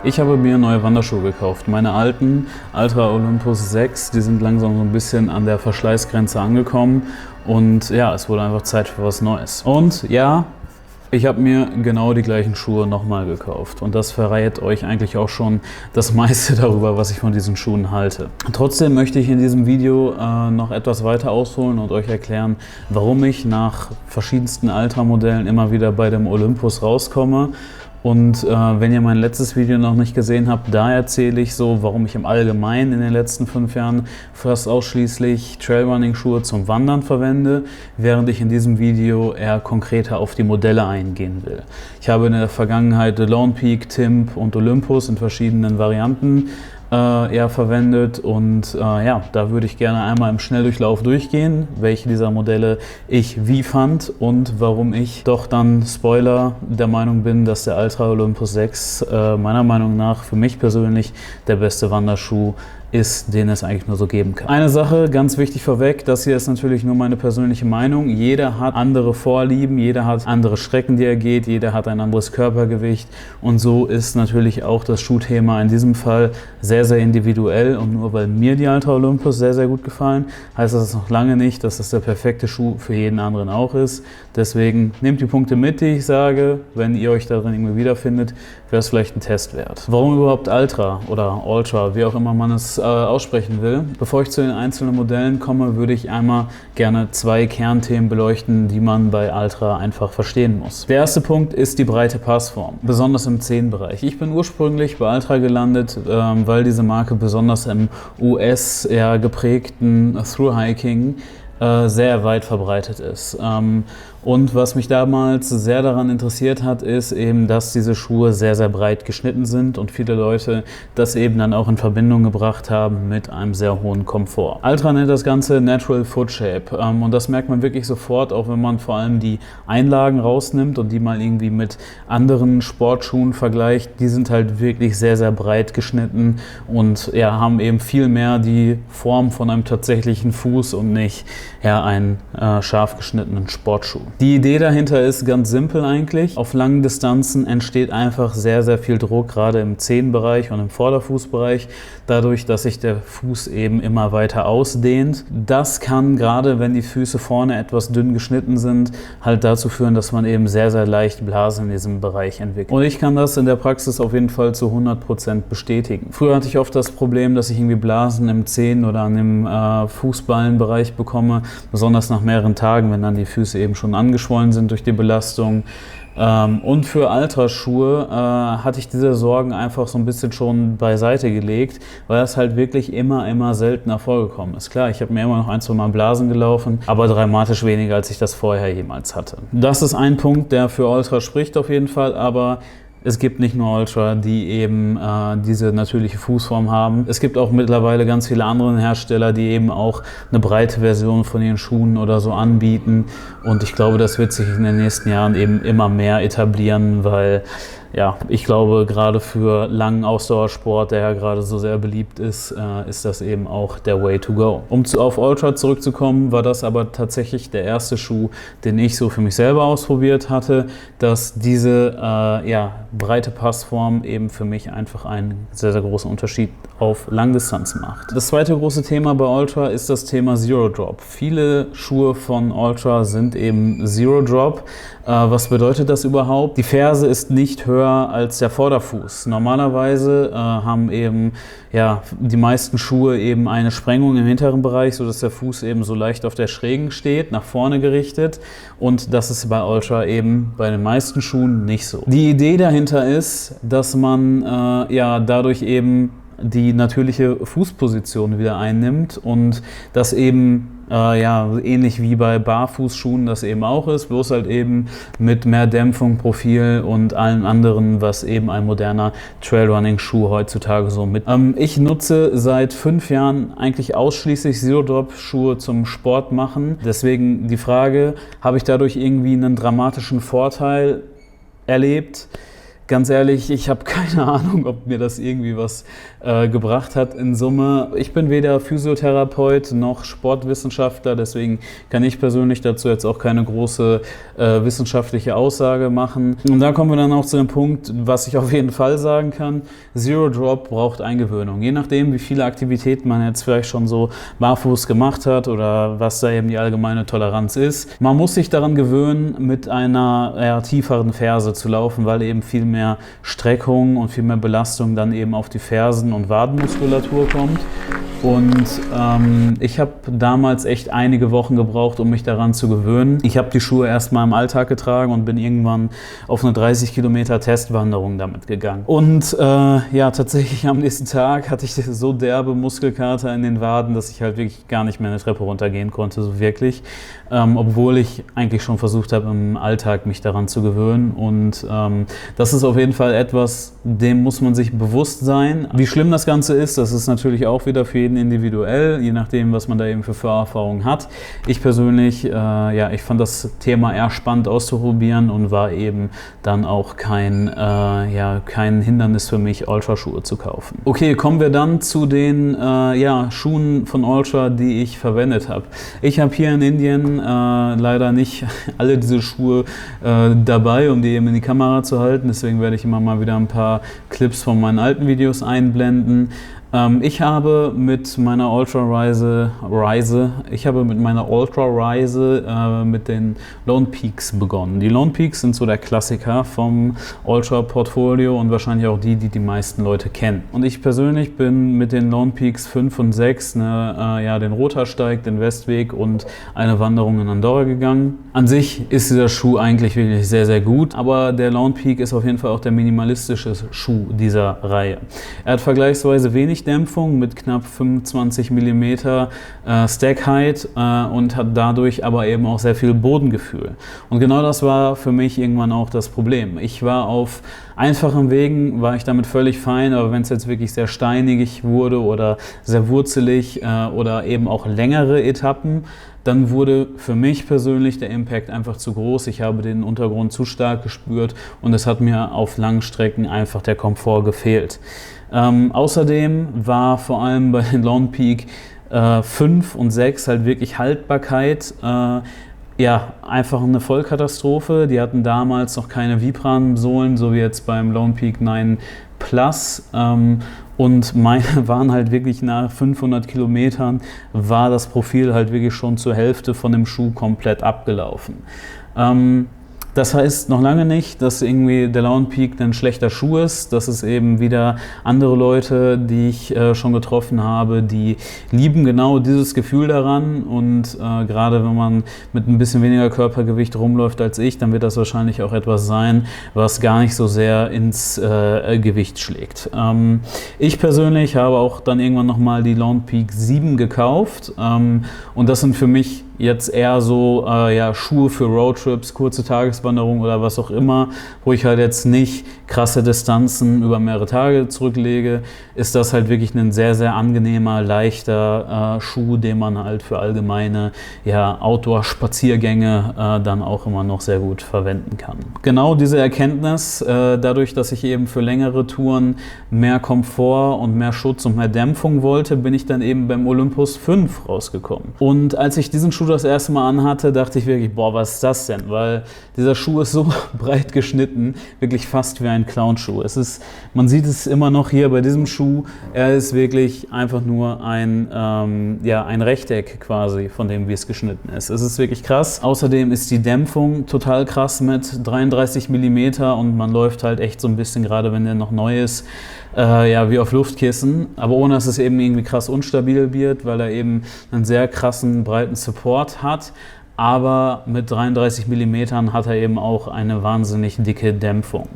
Ich habe mir neue Wanderschuhe gekauft. Meine alten Altra Olympus 6, die sind langsam so ein bisschen an der Verschleißgrenze angekommen. Und ja, es wurde einfach Zeit für was Neues. Und ja, ich habe mir genau die gleichen Schuhe nochmal gekauft. Und das verrät euch eigentlich auch schon das meiste darüber, was ich von diesen Schuhen halte. Trotzdem möchte ich in diesem Video noch etwas weiter ausholen und euch erklären, warum ich nach verschiedensten Altra-Modellen immer wieder bei dem Olympus rauskomme. Und wenn ihr mein letztes Video noch nicht gesehen habt, da erzähle ich so, warum ich im Allgemeinen in den letzten 5 Jahren fast ausschließlich Trailrunning-Schuhe zum Wandern verwende, während ich in diesem Video eher konkreter auf die Modelle eingehen will. Ich habe in der Vergangenheit Lone Peak, Timp und Olympus in verschiedenen Varianten eher verwendet und ja, da würde ich gerne einmal im Schnelldurchlauf durchgehen, welche dieser Modelle ich wie fand und warum ich doch dann, Spoiler, der Meinung bin, dass der Altra Olympus 6 meiner Meinung nach für mich persönlich der beste Wanderschuh ist, den es eigentlich nur so geben kann. Eine Sache, ganz wichtig vorweg, das hier ist natürlich nur meine persönliche Meinung. Jeder hat andere Vorlieben, jeder hat andere Strecken, die er geht, jeder hat ein anderes Körpergewicht und so ist natürlich auch das Schuhthema in diesem Fall sehr, sehr individuell und nur weil mir die Altra Olympus sehr, sehr gut gefallen, heißt das noch lange nicht, dass das der perfekte Schuh für jeden anderen auch ist. Deswegen nehmt die Punkte mit, die ich sage. Wenn ihr euch darin irgendwie wiederfindet, wäre es vielleicht ein Test wert. Warum überhaupt Altra oder Ultra, wie auch immer man es aussprechen will? Bevor ich zu den einzelnen Modellen komme, würde ich einmal gerne 2 Kernthemen beleuchten, die man bei Altra einfach verstehen muss. Der erste Punkt ist die breite Passform, besonders im Zehenbereich. Ich bin ursprünglich bei Altra gelandet, weil diese Marke besonders im US eher geprägten Thru-Hiking sehr weit verbreitet ist. Und was mich damals sehr daran interessiert hat, ist eben, dass diese Schuhe sehr, sehr breit geschnitten sind und viele Leute das eben dann auch in Verbindung gebracht haben mit einem sehr hohen Komfort. Altra nennt das Ganze Natural Foot Shape und das merkt man wirklich sofort, auch wenn man vor allem die Einlagen rausnimmt und die mal irgendwie mit anderen Sportschuhen vergleicht. Die sind halt wirklich sehr, sehr breit geschnitten und ja, haben eben viel mehr die Form von einem tatsächlichen Fuß und nicht ja, einen scharf geschnittenen Sportschuh. Die Idee dahinter ist ganz simpel eigentlich. Auf langen Distanzen entsteht einfach sehr, sehr viel Druck, gerade im Zehenbereich und im Vorderfußbereich, dadurch, dass sich der Fuß eben immer weiter ausdehnt. Das kann, gerade wenn die Füße vorne etwas dünn geschnitten sind, halt dazu führen, dass man eben sehr, sehr leicht Blasen in diesem Bereich entwickelt. Und ich kann das in der Praxis auf jeden Fall zu 100% bestätigen. Früher hatte ich oft das Problem, dass ich irgendwie Blasen im Zehen- oder an dem Fußballenbereich bekomme, besonders nach mehreren Tagen, wenn dann die Füße eben schon angeschwollen sind durch die Belastung. Und für Altra-Schuhe hatte ich diese Sorgen einfach so ein bisschen schon beiseite gelegt, weil das halt wirklich immer seltener vorgekommen ist. Klar, ich habe mir immer noch 1-2 Mal Blasen gelaufen, aber dramatisch weniger, als ich das vorher jemals hatte. Das ist ein Punkt, der für Ultra spricht auf jeden Fall, aber es gibt nicht nur Ultra, die eben diese natürliche Fußform haben. Es gibt auch mittlerweile ganz viele andere Hersteller, die eben auch eine breite Version von ihren Schuhen oder so anbieten. Und ich glaube, das wird sich in den nächsten Jahren eben immer mehr etablieren, weil ja, ich glaube, gerade für langen Ausdauersport, der ja gerade so sehr beliebt ist, ist das eben auch der Way to go. Um auf Ultra zurückzukommen, war das aber tatsächlich der erste Schuh, den ich so für mich selber ausprobiert hatte, dass diese ja, breite Passform eben für mich einfach einen sehr, sehr großen Unterschied auf Langdistanz macht. Das zweite große Thema bei Ultra ist das Thema Zero Drop. Viele Schuhe von Ultra sind eben Zero Drop. Was bedeutet das überhaupt? Die Ferse ist nicht höher als der Vorderfuß. Normalerweise haben eben ja, die meisten Schuhe eben eine Sprengung im hinteren Bereich, sodass der Fuß eben so leicht auf der Schrägen steht, nach vorne gerichtet. Und das ist bei Ultra eben bei den meisten Schuhen nicht so. Die Idee dahinter ist, dass man ja dadurch eben die natürliche Fußposition wieder einnimmt und das eben ja, ähnlich wie bei Barfußschuhen das eben auch ist, bloß halt eben mit mehr Dämpfung, Profil und allem anderen, was eben ein moderner Trailrunning-Schuh heutzutage so mit. Ich nutze seit 5 Jahren eigentlich ausschließlich Zero-Drop-Schuhe zum Sport machen. Deswegen die Frage, habe ich dadurch irgendwie einen dramatischen Vorteil erlebt? Ganz ehrlich, ich habe keine Ahnung, ob mir das irgendwie was gebracht hat in Summe. Ich bin weder Physiotherapeut noch Sportwissenschaftler, deswegen kann ich persönlich dazu jetzt auch keine große wissenschaftliche Aussage machen. Und da kommen wir dann auch zu dem Punkt, was ich auf jeden Fall sagen kann: Zero Drop braucht Eingewöhnung. Je nachdem, wie viele Aktivitäten man jetzt vielleicht schon so barfuß gemacht hat oder was da eben die allgemeine Toleranz ist. Man muss sich daran gewöhnen, mit einer tieferen Ferse zu laufen, weil eben viel mehr Streckung und viel mehr Belastung dann eben auf die Fersen- und Wadenmuskulatur kommt. Und ich habe damals echt einige Wochen gebraucht, um mich daran zu gewöhnen. Ich habe die Schuhe erstmal im Alltag getragen und bin irgendwann auf eine 30 Kilometer Testwanderung damit gegangen. Und ja, tatsächlich am nächsten Tag hatte ich so derbe Muskelkater in den Waden, dass ich halt wirklich gar nicht mehr eine Treppe runtergehen konnte, so wirklich. Obwohl ich eigentlich schon versucht habe, im Alltag mich daran zu gewöhnen. Und das ist auf jeden Fall etwas, dem muss man sich bewusst sein. Wie schlimm das Ganze ist, das ist natürlich auch wieder für jeden individuell, je nachdem, was man da eben für Vorerfahrungen hat. Ich persönlich, ja, ich fand das Thema eher spannend auszuprobieren und war eben dann auch kein Hindernis für mich, Altra-Schuhe zu kaufen. Okay, kommen wir dann zu den ja, Schuhen von Altra, die ich verwendet habe. Ich habe hier in Indien leider nicht alle diese Schuhe dabei, um die eben in die Kamera zu halten. Deswegen werde ich immer mal wieder ein paar Clips von meinen alten Videos einblenden. Ich habe mit meiner Ultra-Reise mit den Lone Peaks begonnen. Die Lone Peaks sind so der Klassiker vom Ultra-Portfolio und wahrscheinlich auch die die meisten Leute kennen. Und ich persönlich bin mit den Lone Peaks 5 und 6 den Rothaarsteig, den Westweg und eine Wanderung in Andorra gegangen. An sich ist dieser Schuh eigentlich wirklich sehr, sehr gut, aber der Lone Peak ist auf jeden Fall auch der minimalistische Schuh dieser Reihe. Er hat vergleichsweise wenig Dämpfung mit knapp 25 mm Stack Height und hat dadurch aber eben auch sehr viel Bodengefühl. Und genau das war für mich irgendwann auch das Problem. Ich war auf einfachen Wegen, war ich damit völlig fein, aber wenn es jetzt wirklich sehr steinig wurde oder sehr wurzelig oder eben auch längere Etappen, dann wurde für mich persönlich der Impact einfach zu groß. Ich habe den Untergrund zu stark gespürt und es hat mir auf langen Strecken einfach der Komfort gefehlt. Außerdem war vor allem bei den Lone Peak 5 und 6 halt wirklich Haltbarkeit ja, einfach eine Vollkatastrophe. Die hatten damals noch keine Vibram-Sohlen, so wie jetzt beim Lone Peak 9 Plus. Und meine waren halt wirklich nach 500 Kilometern war das Profil halt wirklich schon zur Hälfte von dem Schuh komplett abgelaufen. Das heißt noch lange nicht, dass irgendwie der Lone Peak ein schlechter Schuh ist. Das ist eben wieder andere Leute, die ich schon getroffen habe, die lieben genau dieses Gefühl daran. Und gerade wenn man mit ein bisschen weniger Körpergewicht rumläuft als ich, dann wird das wahrscheinlich auch etwas sein, was gar nicht so sehr ins Gewicht schlägt. Ich persönlich habe auch dann irgendwann nochmal die Lone Peak 7 gekauft. Und das sind für mich jetzt eher so Schuhe für Roadtrips, kurze Tageswanderungen oder was auch immer, wo ich halt jetzt nicht krasse Distanzen über mehrere Tage zurücklege, ist das halt wirklich ein sehr, sehr angenehmer, leichter Schuh, den man halt für allgemeine Outdoor-Spaziergänge dann auch immer noch sehr gut verwenden kann. Genau diese Erkenntnis, dadurch, dass ich eben für längere Touren mehr Komfort und mehr Schutz und mehr Dämpfung wollte, bin ich dann eben beim Olympus 5 rausgekommen. Und als ich diesen Schuh das erste Mal anhatte, dachte ich wirklich, boah, was ist das denn? Weil dieser Schuh ist so breit geschnitten, wirklich fast wie ein Clownschuh. Man sieht es immer noch hier bei diesem Schuh, er ist wirklich einfach nur ein Rechteck quasi, von dem wie es geschnitten ist. Es ist wirklich krass. Außerdem ist die Dämpfung total krass mit 33 mm und man läuft halt echt so ein bisschen, gerade wenn der noch neu ist, wie auf Luftkissen, aber ohne dass es eben irgendwie krass unstabil wird, weil er eben einen sehr krassen, breiten Support hat. Aber mit 33 mm hat er eben auch eine wahnsinnig dicke Dämpfung.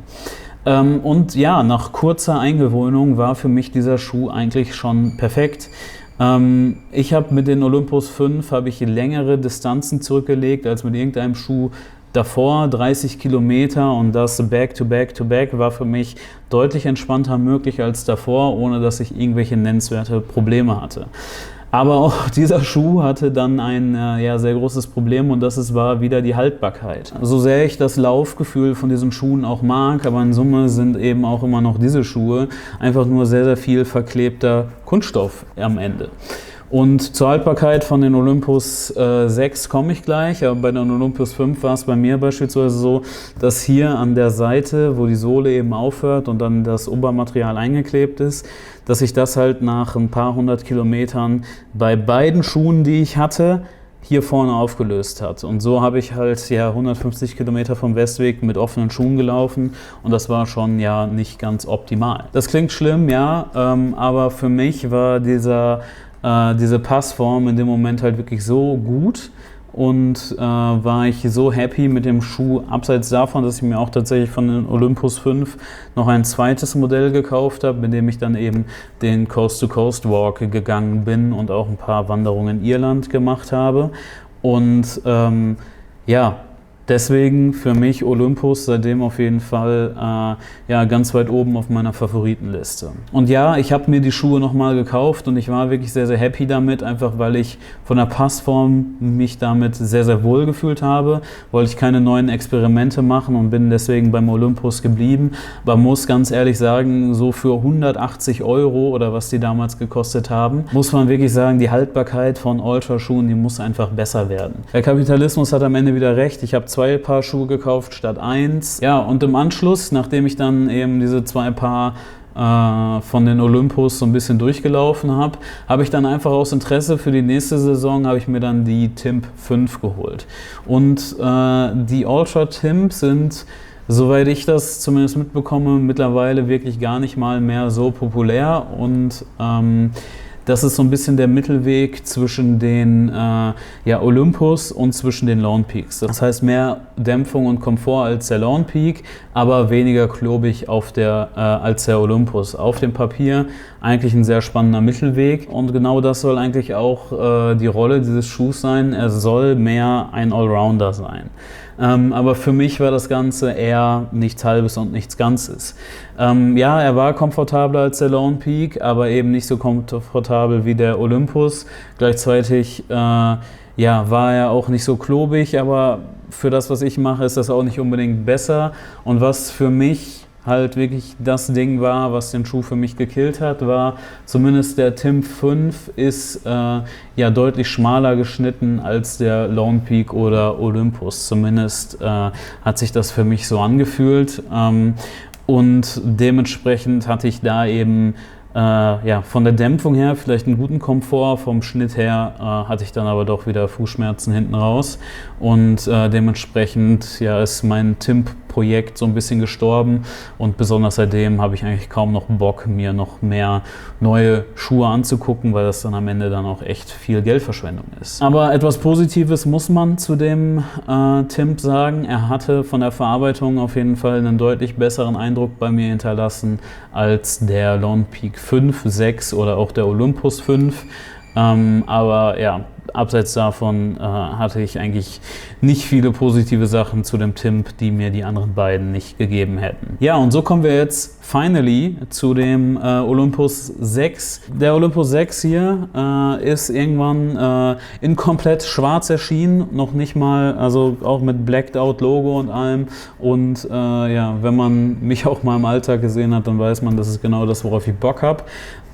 Und ja, nach kurzer Eingewöhnung war für mich dieser Schuh eigentlich schon perfekt. Ich habe mit den Olympus 5 längere Distanzen zurückgelegt als mit irgendeinem Schuh davor, 30 Kilometer, und das Back-to-Back-to-Back war für mich deutlich entspannter möglich als davor, ohne dass ich irgendwelche nennenswerte Probleme hatte. Aber auch dieser Schuh hatte dann ein sehr großes Problem und war wieder die Haltbarkeit. So sehr ich das Laufgefühl von diesen Schuhen auch mag, aber in Summe sind eben auch immer noch diese Schuhe einfach nur sehr, sehr viel verklebter Kunststoff am Ende. Und zur Haltbarkeit von den Olympus 6 komme ich gleich, aber bei den Olympus 5 war es bei mir beispielsweise so, dass hier an der Seite, wo die Sohle eben aufhört und dann das Obermaterial eingeklebt ist, dass sich das halt nach ein paar 100 Kilometern bei beiden Schuhen, die ich hatte, hier vorne aufgelöst hat. Und so habe ich halt 150 Kilometer vom Westweg mit offenen Schuhen gelaufen und das war schon nicht ganz optimal. Das klingt schlimm, aber für mich war diese Passform in dem Moment halt wirklich so gut und war ich so happy mit dem Schuh, abseits davon, dass ich mir auch tatsächlich von den Olympus 5 noch ein zweites Modell gekauft habe, mit dem ich dann eben den Coast-to-Coast-Walk gegangen bin und auch ein paar Wanderungen in Irland gemacht habe. Und deswegen für mich Olympus seitdem auf jeden Fall ganz weit oben auf meiner Favoritenliste. Und ja, ich habe mir die Schuhe nochmal gekauft und ich war wirklich sehr, sehr happy damit, einfach weil ich von der Passform mich damit sehr, sehr wohl gefühlt habe, wollte ich keine neuen Experimente machen und bin deswegen beim Olympus geblieben. Aber muss ganz ehrlich sagen, so für 180 € oder was die damals gekostet haben, muss man wirklich sagen, die Haltbarkeit von Ultraschuhen, die muss einfach besser werden. Der Kapitalismus hat am Ende wieder recht. Ich habe 2 Paar Schuhe gekauft statt 1. Ja, und im Anschluss, nachdem ich dann eben diese 2 Paar von den Olympus so ein bisschen durchgelaufen habe ich dann einfach aus Interesse für die nächste Saison, habe ich mir dann die Timp 5 geholt. Und die Ultra Timp sind, soweit ich das zumindest mitbekomme, mittlerweile wirklich gar nicht mal mehr so populär und das ist so ein bisschen der Mittelweg zwischen den Olympus und zwischen den Lone Peaks. Das heißt mehr Dämpfung und Komfort als der Lone Peak, aber weniger klobig als der Olympus. Auf dem Papier eigentlich ein sehr spannender Mittelweg und genau das soll eigentlich auch die Rolle dieses Schuhs sein. Er soll mehr ein Allrounder sein. Aber für mich war das Ganze eher nichts Halbes und nichts Ganzes. Er war komfortabler als der Lone Peak, aber eben nicht so komfortabel wie der Olympus. Gleichzeitig war er auch nicht so klobig, aber für das, was ich mache, ist das auch nicht unbedingt besser. Und was für mich halt wirklich das Ding war, was den Schuh für mich gekillt hat, war zumindest der Timp 5 ist deutlich schmaler geschnitten als der Lone Peak oder Olympus. Zumindest hat sich das für mich so angefühlt und dementsprechend hatte ich da eben von der Dämpfung her vielleicht einen guten Komfort, vom Schnitt her hatte ich dann aber doch wieder Fußschmerzen hinten raus und dementsprechend ist mein Timp-Projekt so ein bisschen gestorben und besonders seitdem habe ich eigentlich kaum noch Bock, mir noch mehr neue Schuhe anzugucken, weil das dann am Ende dann auch echt viel Geldverschwendung ist. Aber etwas Positives muss man zu dem Timp sagen. Er hatte von der Verarbeitung auf jeden Fall einen deutlich besseren Eindruck bei mir hinterlassen als der Lone Peak 5, 6 oder auch der Olympus 5. Abseits davon hatte ich eigentlich nicht viele positive Sachen zu dem Timp, die mir die anderen beiden nicht gegeben hätten. Ja, und so kommen wir jetzt finally zu dem Olympus 6. Der Olympus 6 hier ist irgendwann in komplett schwarz erschienen, noch nicht mal, also auch mit Blacked-Out-Logo und allem. Und wenn man mich auch mal im Alltag gesehen hat, dann weiß man, das ist genau das, worauf ich Bock habe.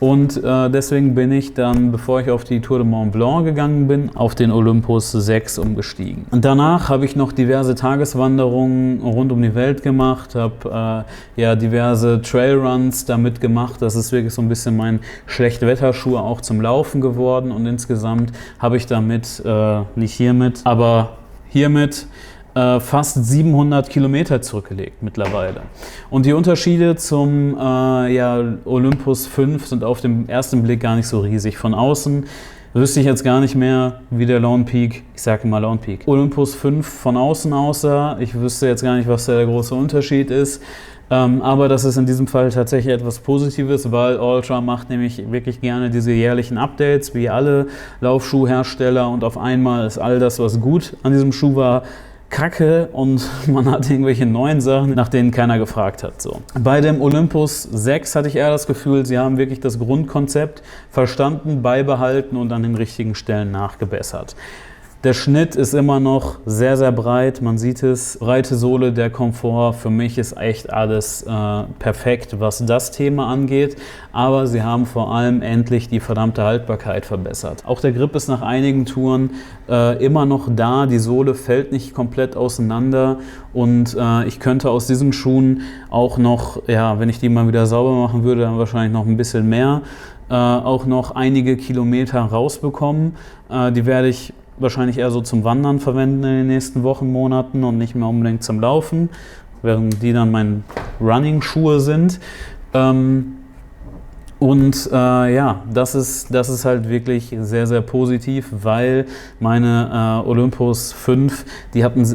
Und deswegen bin ich dann, bevor ich auf die Tour de Mont Blanc gegangen bin, auf den Olympus 6 umgestiegen. Und danach habe ich noch diverse Tageswanderungen rund um die Welt gemacht, habe diverse Trailruns damit gemacht. Das ist wirklich so ein bisschen mein Schlechtwetterschuh auch zum Laufen geworden. Und insgesamt habe ich damit, nicht hiermit, aber hiermit, fast 700 Kilometer zurückgelegt mittlerweile. Und die Unterschiede zum Olympus 5 sind auf den ersten Blick gar nicht so riesig. Von außen wüsste ich jetzt gar nicht mehr, wie der Lone Peak, ich sage immer Lone Peak, Olympus 5 von außen aussah. Ich wüsste jetzt gar nicht, was da der große Unterschied ist. Aber das ist in diesem Fall tatsächlich etwas Positives, weil Ultra macht nämlich wirklich gerne diese jährlichen Updates, wie alle Laufschuhhersteller. Und auf einmal ist all das, was gut an diesem Schuh war, kacke und man hat irgendwelche neuen Sachen, nach denen keiner gefragt hat. So. Bei dem Olympus 6 hatte ich eher das Gefühl, sie haben wirklich das Grundkonzept verstanden, beibehalten und an den richtigen Stellen nachgebessert. Der Schnitt ist immer noch sehr, sehr breit. Man sieht es, breite Sohle, der Komfort. Für mich ist echt alles perfekt, was das Thema angeht. Aber sie haben vor allem endlich die verdammte Haltbarkeit verbessert. Auch der Grip ist nach einigen Touren immer noch da. Die Sohle fällt nicht komplett auseinander. Und ich könnte aus diesen Schuhen auch noch, ja, wenn ich die mal wieder sauber machen würde, dann wahrscheinlich noch ein bisschen mehr, auch noch einige Kilometer rausbekommen. Die werde ich wahrscheinlich eher so zum Wandern verwenden in den nächsten Wochen, Monaten und nicht mehr unbedingt zum Laufen, während die dann meine Running-Schuhe sind. Ja, das ist halt wirklich sehr, sehr positiv, weil meine Olympus 5,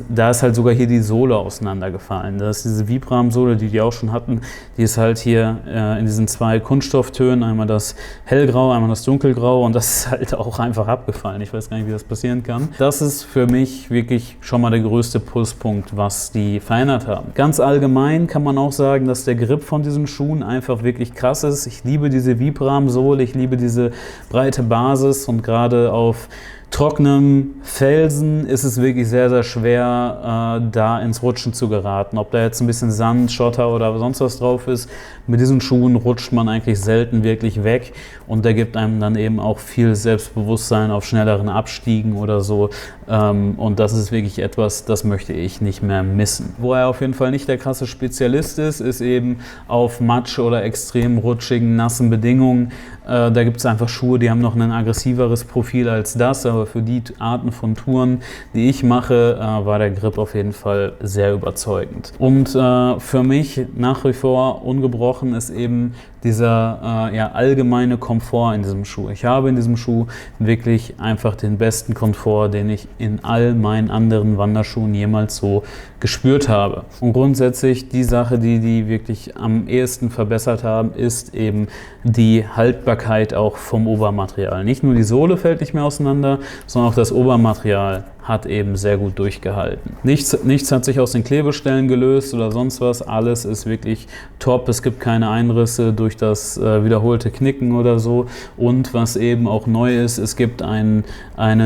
da ist halt sogar hier die Sohle auseinandergefallen. Das ist diese Vibram-Sohle, die auch schon hatten, die ist halt hier in diesen zwei Kunststofftönen, einmal das hellgrau, einmal das dunkelgrau und das ist halt auch einfach abgefallen. Ich weiß gar nicht, wie das passieren kann. Das ist für mich wirklich schon mal der größte Pluspunkt, was die verändert haben. Ganz allgemein kann man auch sagen, dass der Grip von diesen Schuhen einfach wirklich krass ist. Ich liebe diese Vibram-Sohle, ich liebe diese breite Basis und gerade auf trockenem Felsen ist es wirklich sehr, sehr schwer, da ins Rutschen zu geraten. Ob da jetzt ein bisschen Sand, Schotter oder sonst was drauf ist, mit diesen Schuhen rutscht man eigentlich selten wirklich weg und der gibt einem dann eben auch viel Selbstbewusstsein auf schnelleren Abstiegen oder so. Und das ist wirklich etwas, das möchte ich nicht mehr missen. Wo er auf jeden Fall nicht der krasse Spezialist ist eben auf Matsch oder extrem rutschigen, nassen Bedingungen. Da gibt es einfach Schuhe, die haben noch ein aggressiveres Profil als das, aber für die Arten von Touren, die ich mache, war der Grip auf jeden Fall sehr überzeugend. Und für mich nach wie vor ungebrochen ist eben dieser allgemeine Komfort in diesem Schuh. Ich habe in diesem Schuh wirklich einfach den besten Komfort, den ich in all meinen anderen Wanderschuhen jemals so gespürt habe. Und grundsätzlich die Sache, die wirklich am ehesten verbessert haben, ist eben die Haltbarkeit auch vom Obermaterial. Nicht nur die Sohle fällt nicht mehr auseinander, sondern auch das Obermaterial hat eben sehr gut durchgehalten. Nichts hat sich aus den Klebestellen gelöst oder sonst was. Alles ist wirklich top. Es gibt keine Einrisse durch das wiederholte Knicken oder so. Und was eben auch neu ist, es gibt eine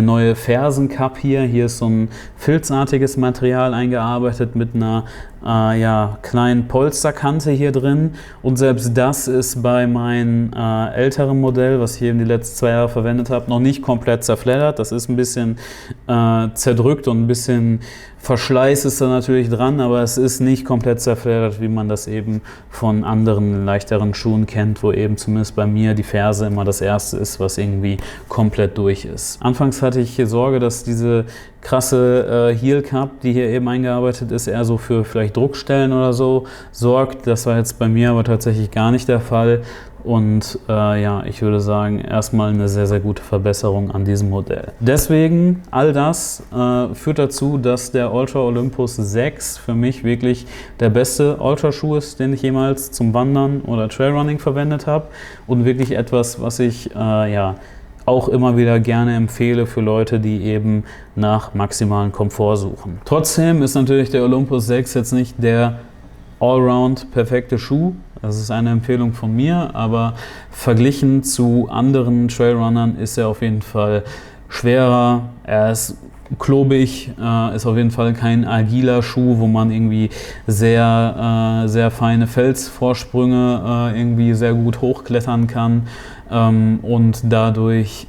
neue Fersenkapp hier. Hier ist so ein filzartiges Material eingearbeitet mit einer kleinen Polsterkante hier drin und selbst das ist bei meinem älteren Modell, was ich eben die letzten 2 Jahre verwendet habe, noch nicht komplett zerfleddert. Das ist ein bisschen zerdrückt und ein bisschen Verschleiß ist da natürlich dran, aber es ist nicht komplett zerfleddert, wie man das eben von anderen leichteren Schuhen kennt, wo eben zumindest bei mir die Ferse immer das erste ist, was irgendwie komplett durch ist. Anfangs hatte ich Sorge, dass diese krasse Heel Cup, die hier eben eingearbeitet ist, eher so für vielleicht Druckstellen oder so sorgt. Das war jetzt bei mir aber tatsächlich gar nicht der Fall. Und ich würde sagen, erstmal eine sehr, sehr gute Verbesserung an diesem Modell. Deswegen, all das führt dazu, dass der Ultra Olympus 6 für mich wirklich der beste Ultraschuh ist, den ich jemals zum Wandern oder Trailrunning verwendet habe. Und wirklich etwas, was ich auch immer wieder gerne empfehle für Leute, die eben nach maximalen Komfort suchen. Trotzdem ist natürlich der Olympus 6 jetzt nicht der allround perfekte Schuh. Das ist eine Empfehlung von mir, aber verglichen zu anderen Trailrunnern ist er auf jeden Fall schwerer. Er ist klobig, ist auf jeden Fall kein agiler Schuh, wo man irgendwie sehr feine Felsvorsprünge irgendwie sehr gut hochklettern kann. Und dadurch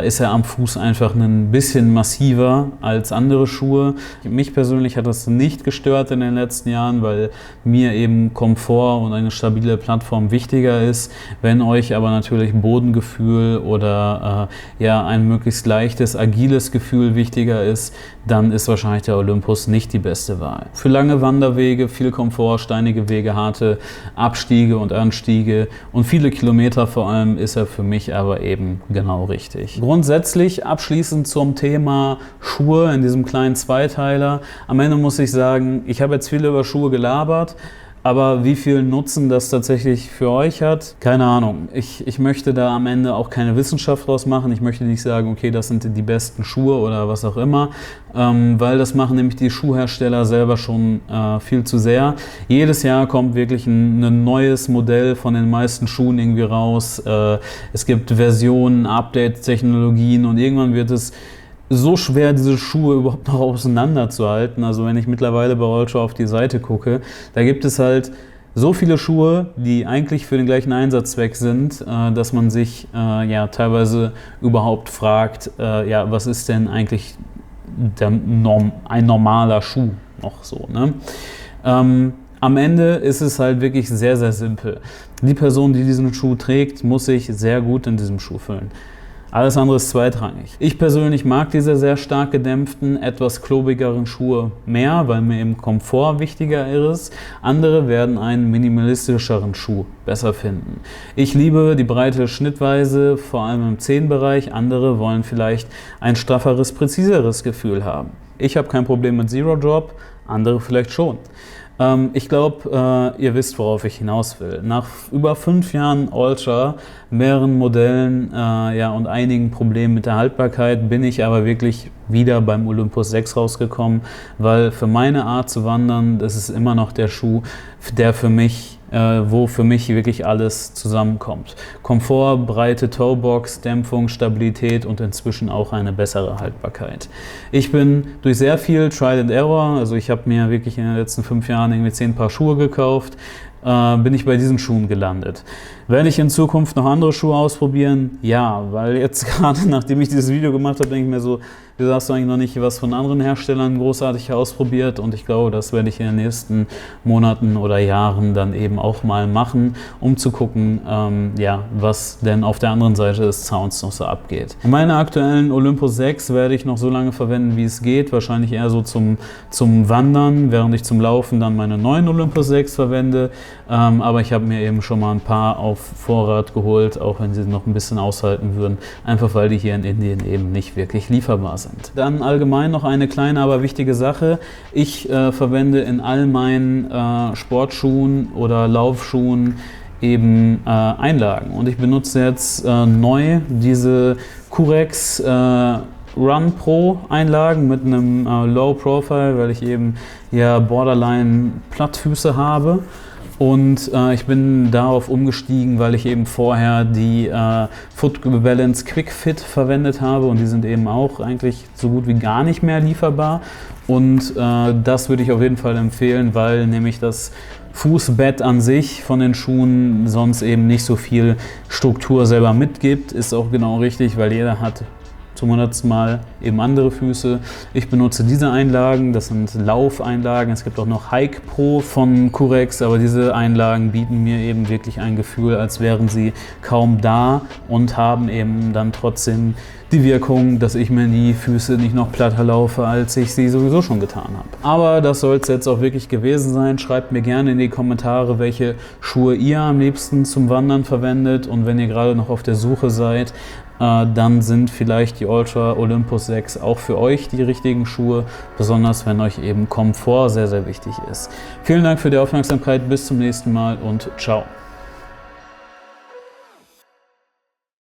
ist er am Fuß einfach ein bisschen massiver als andere Schuhe. Mich persönlich hat das nicht gestört in den letzten Jahren, weil mir eben Komfort und eine stabile Plattform wichtiger ist. Wenn euch aber natürlich Bodengefühl oder ein möglichst leichtes, agiles Gefühl wichtiger ist, dann ist wahrscheinlich der Olympus nicht die beste Wahl. Für lange Wanderwege, viel Komfort, steinige Wege, harte Abstiege und Anstiege und viele Kilometer vor allem ist er für mich aber eben genau richtig. Grundsätzlich abschließend zum Thema Schuhe in diesem kleinen Zweiteiler. Am Ende muss ich sagen, ich habe jetzt viel über Schuhe gelabert, Aber wie viel Nutzen das tatsächlich für euch hat, keine Ahnung. Ich möchte da am Ende auch keine Wissenschaft draus machen. Ich möchte nicht sagen, okay, das sind die besten Schuhe oder was auch immer, weil das machen nämlich die Schuhhersteller selber schon viel zu sehr. Jedes Jahr kommt wirklich ein neues Modell von den meisten Schuhen irgendwie raus. Es gibt Versionen, Updates, Technologien und irgendwann wird es so schwer, diese Schuhe überhaupt noch auseinanderzuhalten. Also wenn ich mittlerweile bei Ultra auf die Seite gucke, da gibt es halt so viele Schuhe, die eigentlich für den gleichen Einsatzzweck sind, dass man sich ja teilweise überhaupt fragt, ja, was ist denn eigentlich ein normaler Schuh noch so, ne? Am Ende ist es halt wirklich sehr, sehr simpel. Die Person, die diesen Schuh trägt, muss sich sehr gut in diesem Schuh fühlen. Alles andere ist zweitrangig. Ich persönlich mag diese sehr stark gedämpften, etwas klobigeren Schuhe mehr, weil mir eben Komfort wichtiger ist. Andere werden einen minimalistischeren Schuh besser finden. Ich liebe die breite Schnittweise, vor allem im Zehenbereich. Andere wollen vielleicht ein strafferes, präziseres Gefühl haben. Ich habe kein Problem mit Zero Drop, andere vielleicht schon. Ich glaube, ihr wisst, worauf ich hinaus will. Nach über 5 Jahren Ultra, mehreren Modellen ja, und einigen Problemen mit der Haltbarkeit bin ich aber wirklich wieder beim Olympus 6 rausgekommen, weil für meine Art zu wandern, das ist immer noch der Schuh, der für mich wo für mich wirklich alles zusammenkommt. Komfort, breite Toebox, Dämpfung, Stabilität und inzwischen auch eine bessere Haltbarkeit. Ich bin durch sehr viel Trial and Error, also ich habe mir wirklich in den letzten 5 Jahren irgendwie 10 Paar Schuhe gekauft, bin ich bei diesen Schuhen gelandet. Werde ich in Zukunft noch andere Schuhe ausprobieren? Ja, weil jetzt gerade, nachdem ich dieses Video gemacht habe, denke ich mir so, wieso hast du eigentlich noch nicht was von anderen Herstellern großartig ausprobiert? Und ich glaube, das werde ich in den nächsten Monaten oder Jahren dann eben auch mal machen, um zu gucken, ja, was denn auf der anderen Seite des Zauns noch so abgeht. Und meine aktuellen Olympus 6 werde ich noch so lange verwenden, wie es geht. Wahrscheinlich eher so zum Wandern, während ich zum Laufen dann meine neuen Olympus 6 verwende. Aber ich habe mir eben schon mal ein paar auf Vorrat geholt, auch wenn sie noch ein bisschen aushalten würden, einfach weil die hier in Indien eben nicht wirklich lieferbar sind. Dann allgemein noch eine kleine, aber wichtige Sache. Ich verwende in all meinen Sportschuhen oder Laufschuhen eben Einlagen. Und ich benutze jetzt neu diese Curex Run Pro Einlagen mit einem Low Profile, weil ich eben ja Borderline Plattfüße habe. Und ich bin darauf umgestiegen, weil ich eben vorher die Foot Balance Quick Fit verwendet habe und die sind eben auch eigentlich so gut wie gar nicht mehr lieferbar. Und das würde ich auf jeden Fall empfehlen, weil nämlich das Fußbett an sich von den Schuhen sonst eben nicht so viel Struktur selber mitgibt. Ist auch genau richtig, weil jeder hat zum 100. Mal eben andere Füße. Ich benutze diese Einlagen, das sind Laufeinlagen. Es gibt auch noch Hike Pro von Curex, aber diese Einlagen bieten mir eben wirklich ein Gefühl, als wären sie kaum da und haben eben dann trotzdem die Wirkung, dass ich mir die Füße nicht noch platter laufe, als ich sie sowieso schon getan habe. Aber das soll es jetzt auch wirklich gewesen sein. Schreibt mir gerne in die Kommentare, welche Schuhe ihr am liebsten zum Wandern verwendet, und wenn ihr gerade noch auf der Suche seid, dann sind vielleicht die Ultra Olympus 6 auch für euch die richtigen Schuhe, besonders wenn euch eben Komfort sehr, sehr wichtig ist. Vielen Dank für die Aufmerksamkeit, bis zum nächsten Mal und ciao.